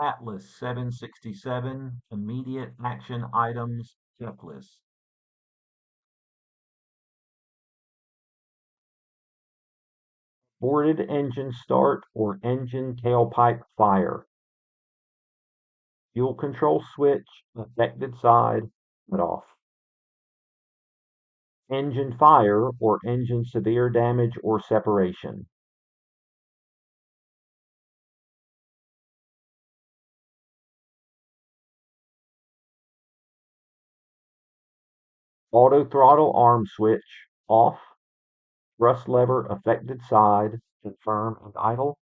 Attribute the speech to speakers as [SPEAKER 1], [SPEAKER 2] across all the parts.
[SPEAKER 1] Atlas 767 Immediate Action Items Checklist. Boarded engine start or engine tailpipe fire. Fuel control switch, affected side, cut off. Engine fire or engine severe damage or separation. Auto throttle arm switch, off. Thrust lever affected side, confirm and idle.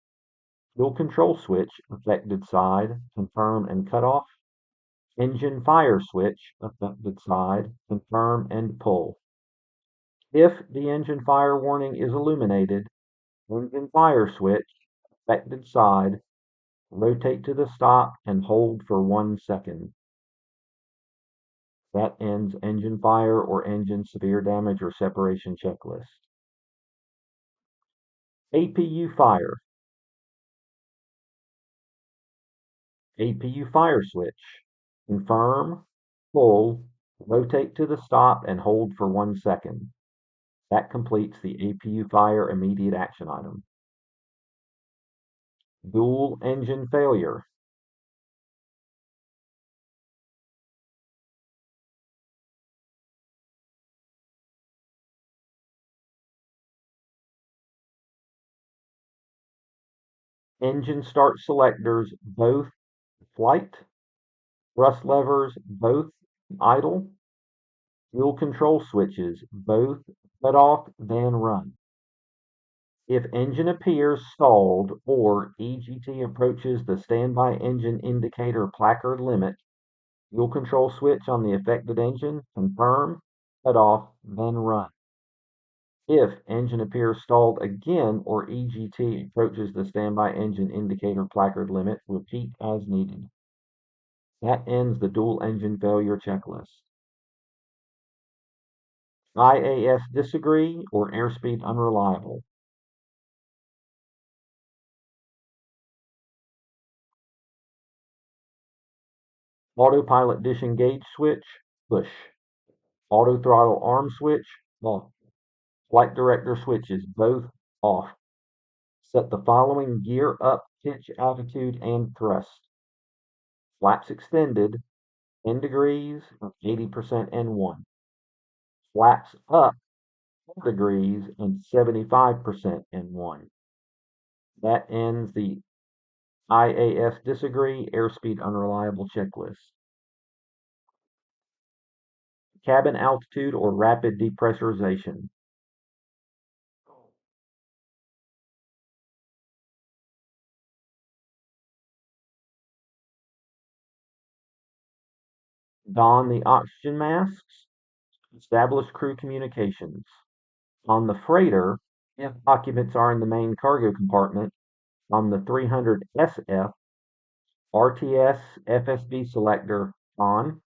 [SPEAKER 1] Fuel control switch, affected side, confirm and cut off. Engine fire switch, affected side, confirm and pull. If the engine fire warning is illuminated, engine fire switch, affected side, rotate to the stop and hold for 1 second. That ends engine fire or engine severe damage or separation checklist. APU fire. APU fire switch. Confirm, pull, rotate to the stop and hold for 1 second. That completes the APU fire immediate action item. Dual engine failure. Engine start selectors both flight. Thrust levers both idle. Fuel control switches both cut off then run. If engine appears stalled or EGT approaches the standby engine indicator placard limit, fuel control switch on the affected engine, confirm, cut off, then run. If engine appears stalled again or EGT approaches the standby engine indicator placard limit, repeat as needed. That ends the dual engine failure checklist. IAS disagree or airspeed unreliable. Autopilot disengage switch, push. Auto throttle arm switch, off. Flight director switches, both off. Set the following gear up, pitch, altitude, and thrust. Flaps extended, 10 degrees, 80% N1. Flaps up, 4 degrees, and 75% N1. That ends the IAS disagree, airspeed unreliable checklist. Cabin altitude or rapid depressurization. Don the oxygen masks. Establish crew communications. On the freighter, if occupants are in the main cargo compartment, on the 300 SF, RTS FSB selector on.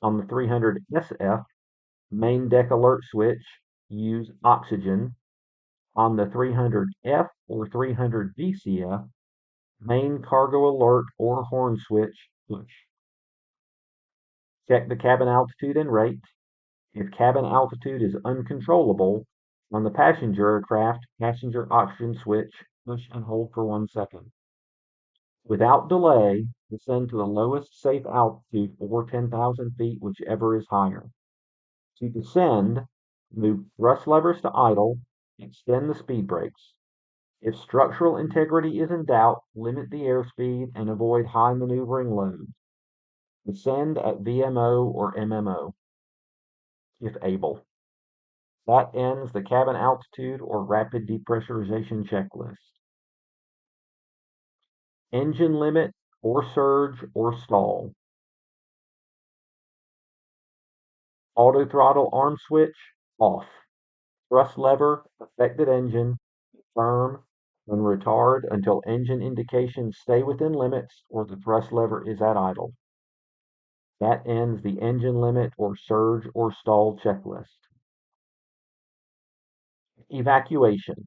[SPEAKER 1] On the 300 SF, main deck alert switch, use oxygen. On the 300F or 300 VCF, main cargo alert or horn switch, push. Check the cabin altitude and rate. If cabin altitude is uncontrollable, on the passenger aircraft, passenger oxygen switch, push and hold for 1 second. Without delay, descend to the lowest safe altitude or 10,000 feet, whichever is higher. To descend, move thrust levers to idle, extend the speed brakes. If structural integrity is in doubt, limit the airspeed and avoid high maneuvering loads. Descend at VMO or MMO, if able. That ends the cabin altitude or rapid depressurization checklist. Engine limit or surge or stall. Auto throttle arm switch, off. Thrust lever, affected engine, firm, and retard until engine indications stay within limits or the thrust lever is at idle. That ends the engine limit or surge or stall checklist. Evacuation.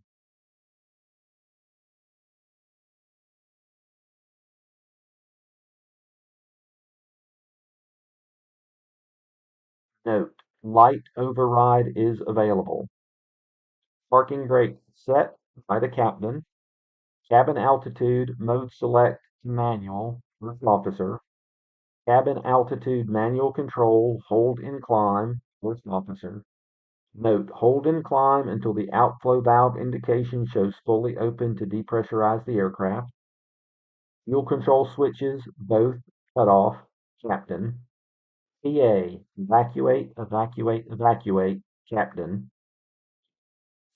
[SPEAKER 1] Note: light override is available. Parking brake set by the captain. Cabin altitude mode select manual, first officer. Cabin altitude manual control, hold and climb, first officer. Note: hold and climb until the outflow valve indication shows fully open to depressurize the aircraft. Fuel control switches, both cut off, captain. PA, evacuate, evacuate, evacuate, captain.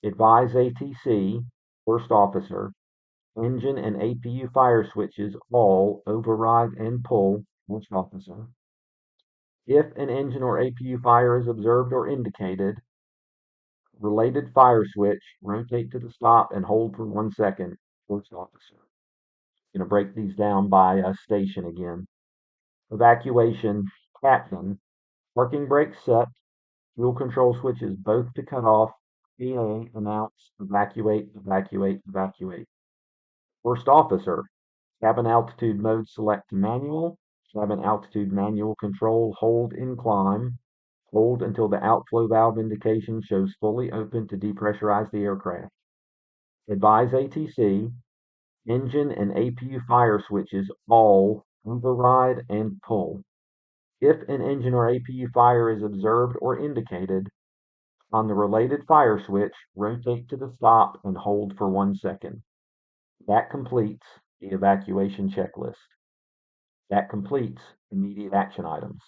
[SPEAKER 1] Advise ATC, first officer. Engine and APU fire switches all override and pull, first officer. If an engine or APU fire is observed or indicated, related fire switch, rotate to the stop and hold for 1 second, first officer. Going to break these down by station again. Evacuation, captain. Parking brake set. Fuel control switches both to cut off. PA announce evacuate, evacuate, evacuate. First officer, cabin altitude mode select manual. Cabin altitude manual control, hold and climb. Hold until the outflow valve indication shows fully open to depressurize the aircraft. Advise ATC, engine and APU fire switches all override and pull. If an engine or APU fire is observed or indicated, on the related fire switch, rotate to the stop and hold for 1 second. That completes the evacuation checklist. That completes immediate action items.